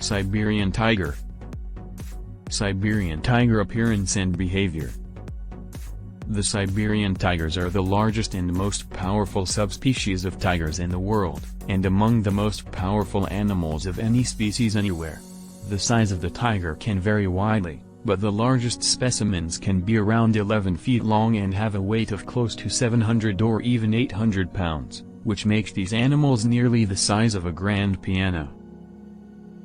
Siberian tiger. Siberian tiger appearance and behavior. The Siberian tigers are the largest and most powerful subspecies of tigers in the world, and among the most powerful animals of any species anywhere. The size of the tiger can vary widely, but the largest specimens can be around 11 feet long and have a weight of close to 700 or even 800 pounds, which makes these animals nearly the size of a grand piano.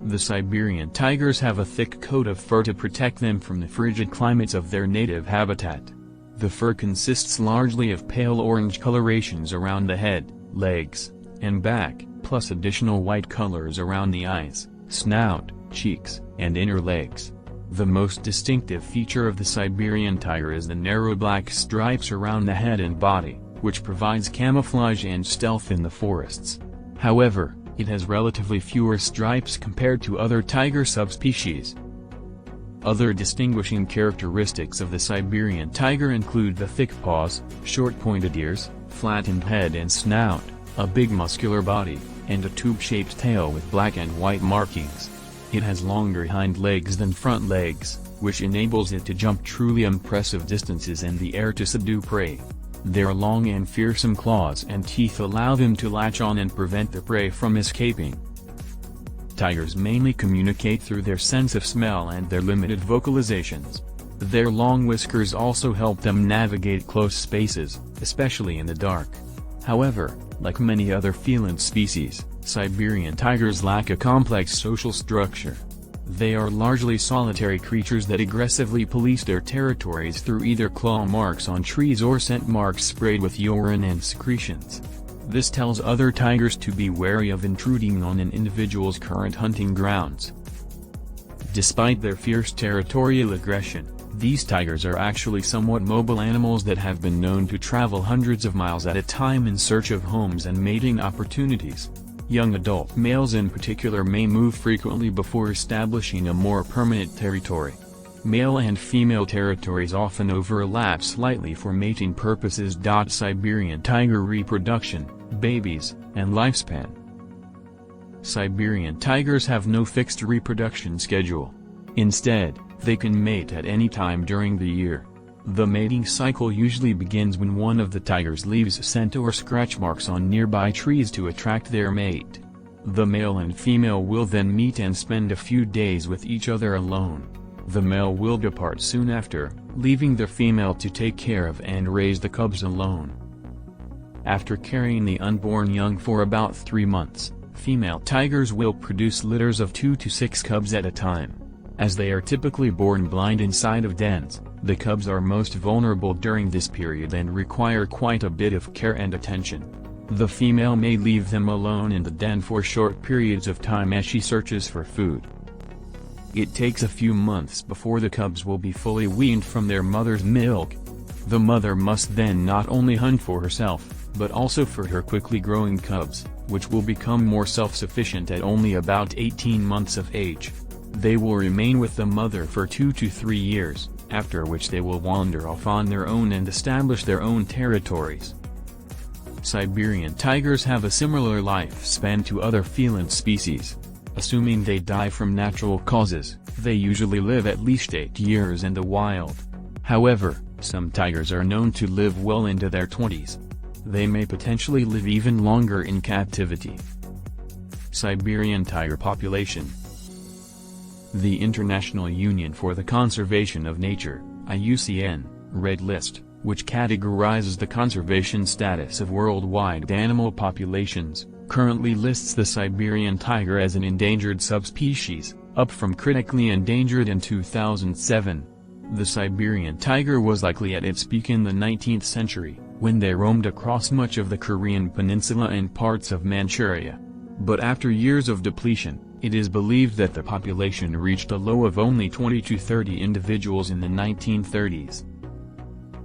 The Siberian tigers have a thick coat of fur to protect them from the frigid climates of their native habitat. The fur consists largely of pale orange colorations around the head, legs, and back, plus additional white colors around the eyes, snout, cheeks, and inner legs. The most distinctive feature of the Siberian tiger is the narrow black stripes around the head and body, which provides camouflage and stealth in the forests. However, it has relatively fewer stripes compared to other tiger subspecies. Other distinguishing characteristics of the Siberian tiger include the thick paws, short pointed ears, flattened head and snout, a big muscular body, and a tube-shaped tail with black and white markings. It has longer hind legs than front legs, which enables it to jump truly impressive distances in the air to subdue prey. Their long and fearsome claws and teeth allow them to latch on and prevent the prey from escaping. Tigers mainly communicate through their sense of smell and their limited vocalizations. Their long whiskers also help them navigate close spaces, especially in the dark. However, like many other feline species, Siberian tigers lack a complex social structure. They are largely solitary creatures that aggressively police their territories through either claw marks on trees or scent marks sprayed with urine and secretions. This tells other tigers to be wary of intruding on an individual's current hunting grounds. Despite their fierce territorial aggression, these tigers are actually somewhat mobile animals that have been known to travel hundreds of miles at a time in search of homes and mating opportunities. Young adult males in particular may move frequently before establishing a more permanent territory. Male and female territories often overlap slightly for mating purposes. Siberian tiger reproduction, babies, and lifespan. Siberian tigers have no fixed reproduction schedule. Instead, they can mate at any time during the year. The mating cycle usually begins when one of the tigers leaves scent or scratch marks on nearby trees to attract their mate. The male and female will then meet and spend a few days with each other alone. The male will depart soon after, leaving the female to take care of and raise the cubs alone. After carrying the unborn young for about 3 months, female tigers will produce litters of 2 to 6 cubs at a time. As they are typically born blind inside of dens, the cubs are most vulnerable during this period and require quite a bit of care and attention. The female may leave them alone in the den for short periods of time as she searches for food. It takes a few months before the cubs will be fully weaned from their mother's milk. The mother must then not only hunt for herself, but also for her quickly growing cubs, which will become more self-sufficient at only about 18 months of age. They will remain with the mother for 2 to 3 years, after which they will wander off on their own and establish their own territories. Siberian tigers have a similar lifespan to other feline species. Assuming they die from natural causes, they usually live at least 8 years in the wild. However, some tigers are known to live well into their 20s. They may potentially live even longer in captivity. Siberian tiger population. The International Union for the Conservation of Nature, IUCN, Red List, which categorizes the conservation status of worldwide animal populations, currently lists the Siberian tiger as an endangered subspecies, up from critically endangered in 2007. The Siberian tiger was likely at its peak in the 19th century, when they roamed across much of the Korean peninsula and parts of Manchuria. But after years of depletion, it is believed that the population reached a low of only 20 to 30 individuals in the 1930s.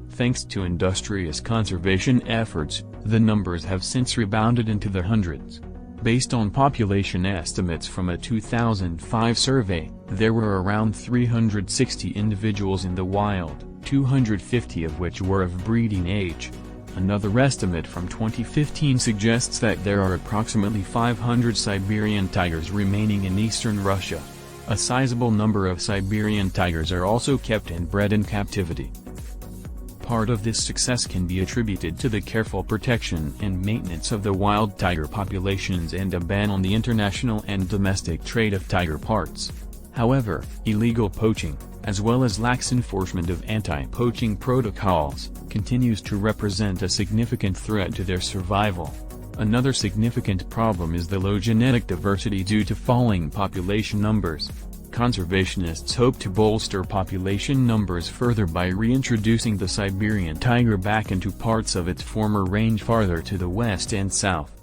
Thanks to industrious conservation efforts, the numbers have since rebounded into the hundreds. Based on population estimates from a 2005 survey, there were around 360 individuals in the wild, 250 of which were of breeding age. Another estimate from 2015 suggests that there are approximately 500 Siberian tigers remaining in eastern Russia. A sizable number of Siberian tigers are also kept and bred in captivity. Part of this success can be attributed to the careful protection and maintenance of the wild tiger populations and a ban on the international and domestic trade of tiger parts. However, illegal poaching, as well as lax enforcement of anti-poaching protocols, continues to represent a significant threat to their survival. Another significant problem is the low genetic diversity due to falling population numbers. Conservationists hope to bolster population numbers further by reintroducing the Siberian tiger back into parts of its former range farther to the west and south.